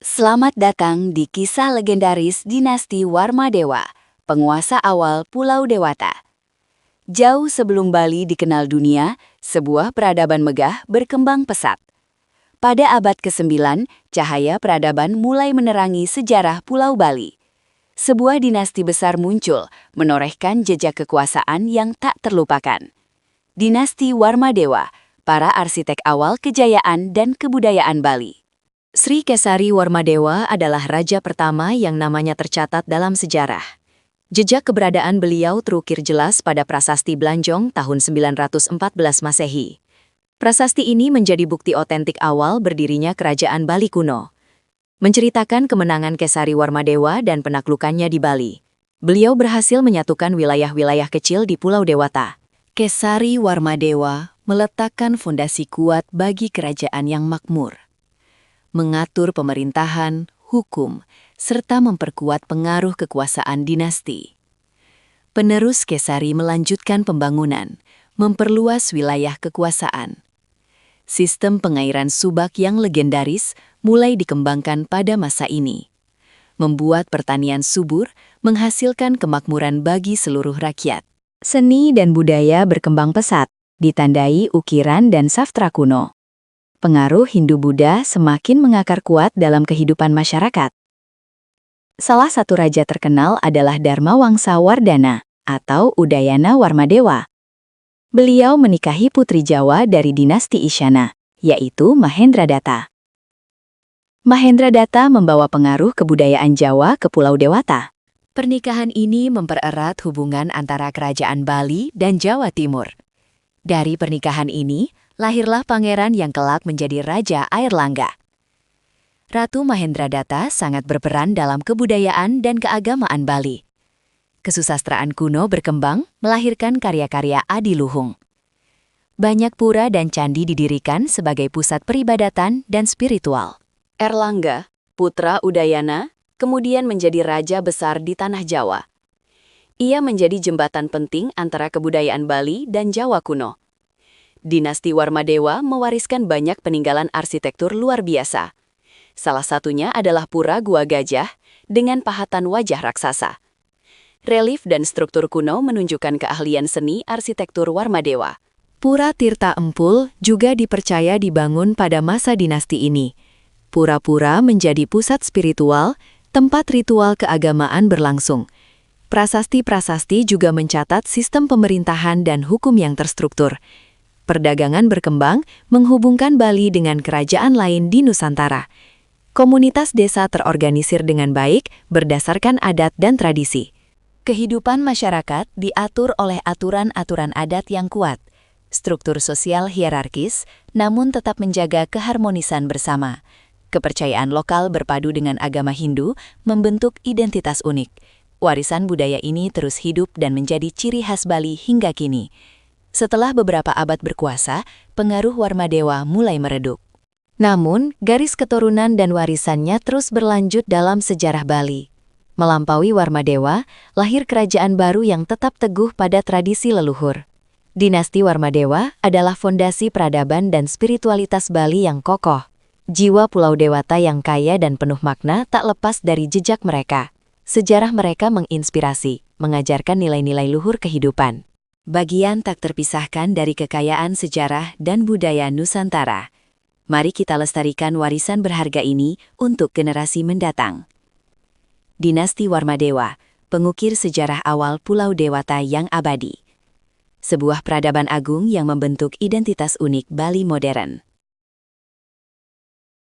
Selamat datang di kisah legendaris dinasti Warmadewa, penguasa awal Pulau Dewata. Jauh sebelum Bali dikenal dunia, sebuah peradaban megah berkembang pesat. Pada abad ke-9, cahaya peradaban mulai menerangi sejarah Pulau Bali. Sebuah dinasti besar muncul, menorehkan jejak kekuasaan yang tak terlupakan. Dinasti Warmadewa, para arsitek awal kejayaan dan kebudayaan Bali. Sri Kesari Warmadewa adalah raja pertama yang namanya tercatat dalam sejarah. Jejak keberadaan beliau terukir jelas pada Prasasti Blanjong tahun 914 Masehi. Prasasti ini menjadi bukti otentik awal berdirinya kerajaan Bali kuno. Menceritakan kemenangan Kesari Warmadewa dan penaklukannya di Bali. Beliau berhasil menyatukan wilayah-wilayah kecil di Pulau Dewata. Kesari Warmadewa meletakkan fondasi kuat bagi kerajaan yang makmur, mengatur pemerintahan, hukum, serta memperkuat pengaruh kekuasaan dinasti. Penerus Kesari melanjutkan pembangunan, memperluas wilayah kekuasaan. Sistem pengairan subak yang legendaris mulai dikembangkan pada masa ini, membuat pertanian subur menghasilkan kemakmuran bagi seluruh rakyat. Seni dan budaya berkembang pesat, ditandai ukiran dan sastra kuno. Pengaruh Hindu-Buddha semakin mengakar kuat dalam kehidupan masyarakat. Salah satu raja terkenal adalah Dharma Wangsa Wardana atau Udayana Warmadewa. Beliau menikahi putri Jawa dari dinasti Isyana, yaitu Mahendradatta. Mahendradatta membawa pengaruh kebudayaan Jawa ke Pulau Dewata. Pernikahan ini mempererat hubungan antara kerajaan Bali dan Jawa Timur. Dari pernikahan ini, lahirlah pangeran yang kelak menjadi Raja Airlangga. Ratu Mahendradatta sangat berperan dalam kebudayaan dan keagamaan Bali. Kesusastraan kuno berkembang, melahirkan karya-karya adiluhung. Banyak pura dan candi didirikan sebagai pusat peribadatan dan spiritual. Airlangga, putra Udayana, kemudian menjadi raja besar di tanah Jawa. Ia menjadi jembatan penting antara kebudayaan Bali dan Jawa kuno. Dinasti Warmadewa mewariskan banyak peninggalan arsitektur luar biasa. Salah satunya adalah Pura Gua Gajah dengan pahatan wajah raksasa. Relief dan struktur kuno menunjukkan keahlian seni arsitektur Warmadewa. Pura Tirta Empul juga dipercaya dibangun pada masa dinasti ini. Pura-pura menjadi pusat spiritual, tempat ritual keagamaan berlangsung. Prasasti-prasasti juga mencatat sistem pemerintahan dan hukum yang terstruktur. Perdagangan berkembang, menghubungkan Bali dengan kerajaan lain di Nusantara. Komunitas desa terorganisir dengan baik berdasarkan adat dan tradisi. Kehidupan masyarakat diatur oleh aturan-aturan adat yang kuat. Struktur sosial hierarkis, namun tetap menjaga keharmonisan bersama. Kepercayaan lokal berpadu dengan agama Hindu membentuk identitas unik. Warisan budaya ini terus hidup dan menjadi ciri khas Bali hingga kini. Setelah beberapa abad berkuasa, pengaruh Warmadewa mulai meredup. Namun, garis keturunan dan warisannya terus berlanjut dalam sejarah Bali. Melampaui Warmadewa, lahir kerajaan baru yang tetap teguh pada tradisi leluhur. Dinasti Warmadewa adalah fondasi peradaban dan spiritualitas Bali yang kokoh. Jiwa Pulau Dewata yang kaya dan penuh makna tak lepas dari jejak mereka. Sejarah mereka menginspirasi, mengajarkan nilai-nilai luhur kehidupan. Bagian tak terpisahkan dari kekayaan sejarah dan budaya Nusantara. Mari kita lestarikan warisan berharga ini untuk generasi mendatang. Dinasti Warmadewa, pengukir sejarah awal Pulau Dewata yang abadi. Sebuah peradaban agung yang membentuk identitas unik Bali modern.